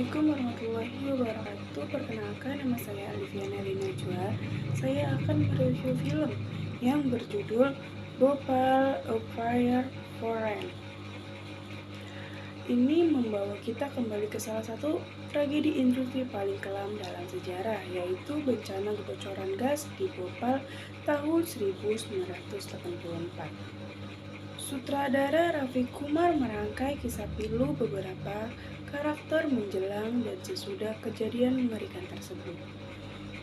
Assalamualaikum warahmatullahi wabarakatuh. Perkenalkan, nama saya Aliviana Najwa. Saya akan mereview film yang berjudul Bhopal A Prayer for Rain. Ini membawa kita kembali ke salah satu tragedi industri paling kelam dalam sejarah, yaitu bencana kebocoran gas di Bhopal tahun 1984. Sutradara Ravi Kumar merangkai kisah pilu beberapa karakter menjelang dan sesudah kejadian mengerikan tersebut.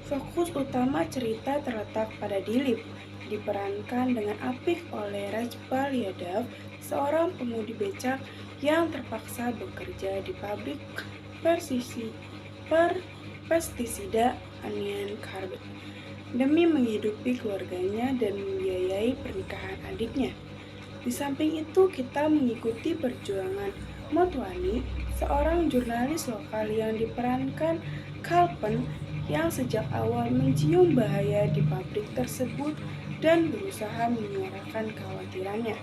Fokus utama cerita terletak pada Dilip, diperankan dengan apik oleh Rajpal Yadav, seorang pemudi becak yang terpaksa bekerja di pabrik pestisida Onion Carbide demi menghidupi keluarganya dan membiayai pernikahan adiknya. Di samping itu, kita mengikuti perjuangan Motwani, seorang jurnalis lokal yang diperankan Kalpen yang sejak awal mencium bahaya di pabrik tersebut dan berusaha menyuarakan kekhawatirannya.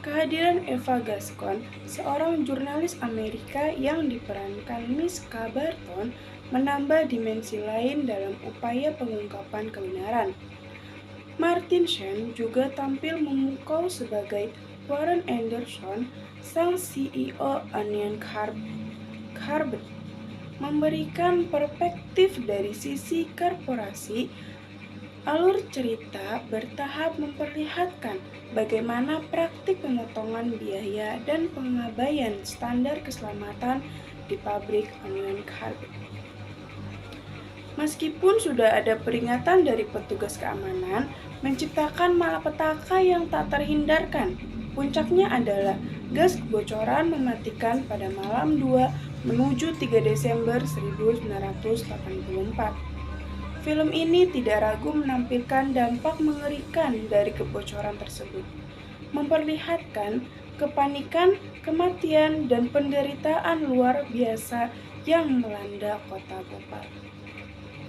Kehadiran Eva Gascon, seorang jurnalis Amerika yang diperankan Miska Barton, menambah dimensi lain dalam upaya pengungkapan kebenaran. Martin Sheen juga tampil memukau sebagai Warren Anderson, sang CEO Onion Carbide, memberikan perspektif dari sisi korporasi. Alur cerita bertahap memperlihatkan bagaimana praktik pemotongan biaya dan pengabaian standar keselamatan di pabrik Onion Carbide. Meskipun sudah ada peringatan dari petugas keamanan, menciptakan malapetaka yang tak terhindarkan. Puncaknya adalah gas kebocoran mematikan pada malam 2 menuju 3 Desember 1984. Film ini tidak ragu menampilkan dampak mengerikan dari kebocoran tersebut, memperlihatkan kepanikan, kematian, dan penderitaan luar biasa yang melanda kota Bhopal.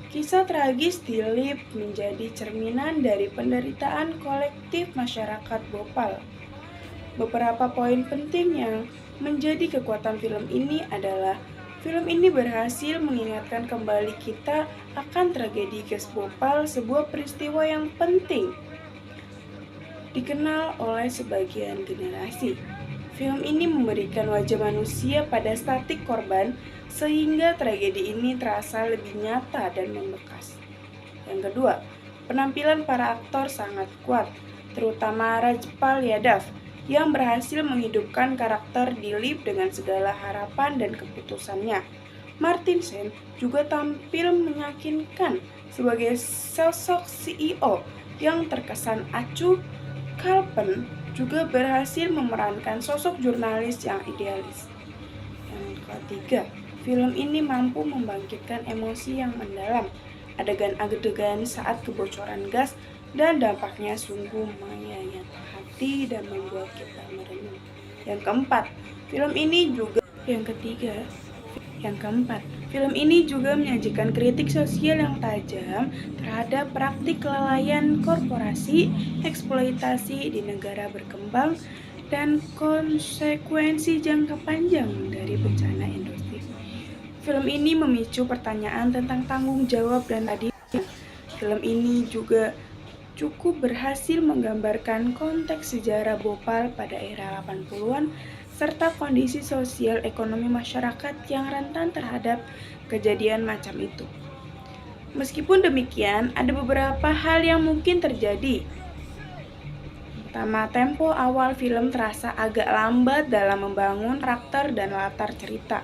Kisah tragis Dilip menjadi cerminan dari penderitaan kolektif masyarakat Bhopal. Beberapa poin penting yang menjadi kekuatan film ini adalah film ini berhasil mengingatkan kembali kita akan tragedi gas Bhopal, sebuah peristiwa yang penting dikenal oleh sebagian generasi. Film ini memberikan wajah manusia pada statik korban, sehingga tragedi ini terasa lebih nyata dan membekas. Yang kedua, penampilan para aktor sangat kuat, terutama Rajpal Yadav, yang berhasil menghidupkan karakter Dilip dengan segala harapan dan keputusannya. Martin Sheen juga tampil meyakinkan sebagai sosok CEO yang terkesan acuh. Kalpen juga berhasil memerankan sosok jurnalis yang idealis. Yang ketiga, film ini mampu membangkitkan emosi yang mendalam. Adegan-adegan saat kebocoran gas dan dampaknya sungguh menyayat hati dan membuat kita merenung. Yang keempat, film ini juga menyajikan kritik sosial yang tajam terhadap praktik kelalaian korporasi, eksploitasi di negara berkembang, dan konsekuensi jangka panjang dari bencana industri. Film ini memicu pertanyaan tentang tanggung jawab dan keadilan. Film ini juga cukup berhasil menggambarkan konteks sejarah Bhopal pada era 80-an serta kondisi sosial ekonomi masyarakat yang rentan terhadap kejadian macam itu. Meskipun demikian, ada beberapa hal yang mungkin terjadi. Pertama, tempo awal film terasa agak lambat dalam membangun karakter dan latar cerita.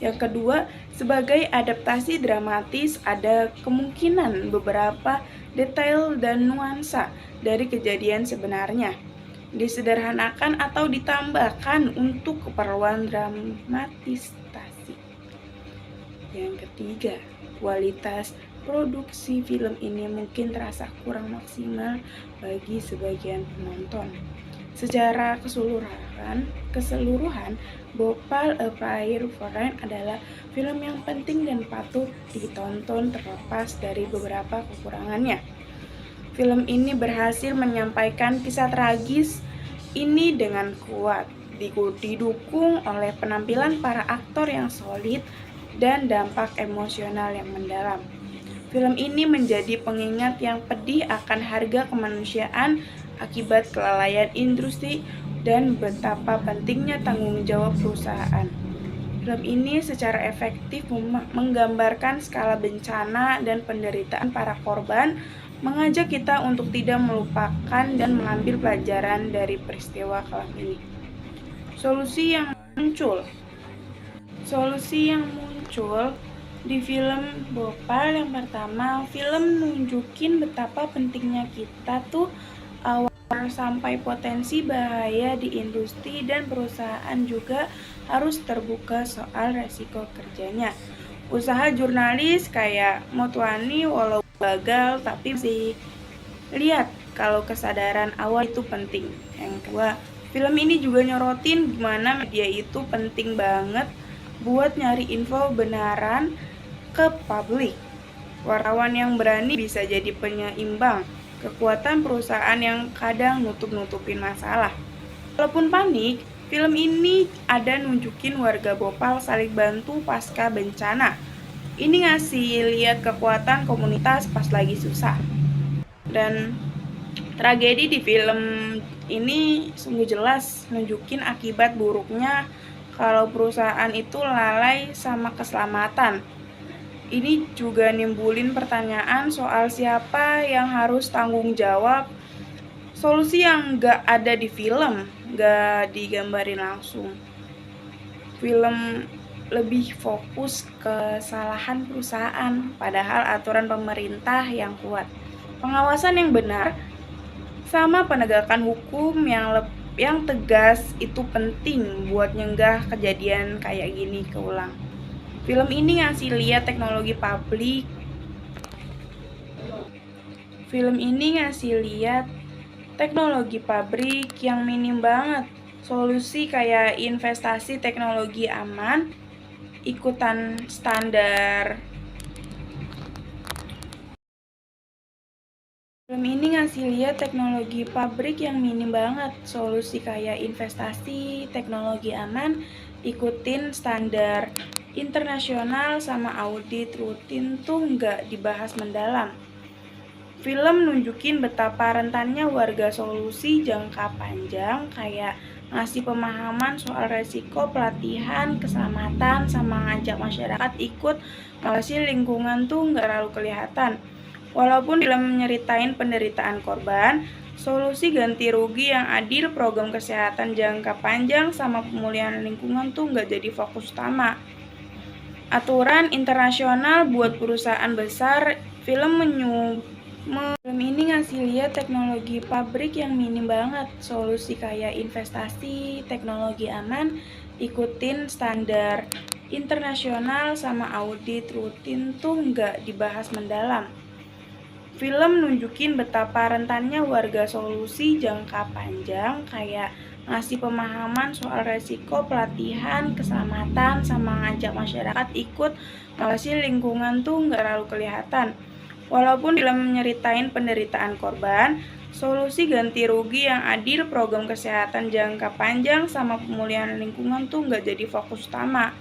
Yang kedua, sebagai adaptasi dramatis, ada kemungkinan beberapa detail dan nuansa dari kejadian sebenarnya disederhanakan atau ditambahkan untuk keperluan dramatisasi. Yang ketiga, kualitas produksi film ini mungkin terasa kurang maksimal bagi sebagian penonton. Secara keseluruhan, Bhopal A Prayer for Rain adalah film yang penting dan patut ditonton terlepas dari beberapa kekurangannya. Film ini berhasil menyampaikan kisah tragis ini dengan kuat, didukung oleh penampilan para aktor yang solid, dan dampak emosional yang mendalam. Film ini menjadi pengingat yang pedih akan harga kemanusiaan akibat kelalaian industri dan betapa pentingnya tanggung jawab perusahaan. Film ini secara efektif menggambarkan skala bencana dan penderitaan para korban, mengajak kita untuk tidak melupakan dan mengambil pelajaran dari peristiwa kelam ini. Solusi yang muncul di film Bhopal yang pertama, film nunjukin betapa pentingnya kita tuh sampai potensi bahaya di industri dan perusahaan juga harus terbuka soal resiko kerjanya. Usaha jurnalis kayak Motwani walau gagal tapi masih lihat kalau kesadaran awal itu penting. Yang kedua, film ini juga nyorotin gimana media itu penting banget buat nyari info benaran ke publik. Wartawan yang berani bisa jadi penyeimbang kekuatan perusahaan yang kadang nutup-nutupin masalah. Walaupun panik, film ini ada nunjukin warga Bhopal saling bantu pasca bencana. Ini ngasih lihat kekuatan komunitas pas lagi susah. Dan tragedi di film ini sungguh jelas nunjukin akibat buruknya kalau perusahaan itu lalai sama keselamatan. Ini juga nimbulin pertanyaan soal siapa yang harus tanggung jawab. Solusi yang gak ada di film, gak digambarin langsung. Film lebih fokus ke kesalahan perusahaan, padahal aturan pemerintah yang kuat. Pengawasan yang benar sama penegakan hukum yang tegas itu penting buat nyegah kejadian kayak gini keulang. Film ini ngasih lihat teknologi pabrik yang minim banget. Solusi kayak investasi teknologi aman, ikutan standar. Film ini ngasih lihat teknologi pabrik yang minim banget. Solusi kayak investasi teknologi aman, ikutin standar internasional sama audit rutin tuh nggak dibahas mendalam. Film nunjukin betapa rentannya warga. Solusi jangka panjang kayak ngasih pemahaman soal resiko, pelatihan, keselamatan, sama ngajak masyarakat ikut ngawasi lingkungan tuh nggak terlalu kelihatan. Walaupun film nyeritain penderitaan korban, solusi ganti rugi yang adil, program kesehatan jangka panjang, sama pemulihan lingkungan tuh nggak jadi fokus utama. Aturan internasional buat perusahaan besar, film ini ngasih lihat teknologi pabrik yang minim banget. Solusi kayak investasi teknologi aman, ikutin standar internasional sama audit rutin tuh nggak dibahas mendalam. Film nunjukin betapa rentannya warga. Solusi jangka panjang kayak ngasih pemahaman soal resiko, pelatihan, keselamatan, sama ngajak masyarakat ikut ngawasi lingkungan tuh nggak terlalu kelihatan. Walaupun film nyeritain penderitaan korban, solusi ganti rugi yang adil, program kesehatan jangka panjang, sama pemulihan lingkungan tuh nggak jadi fokus utama.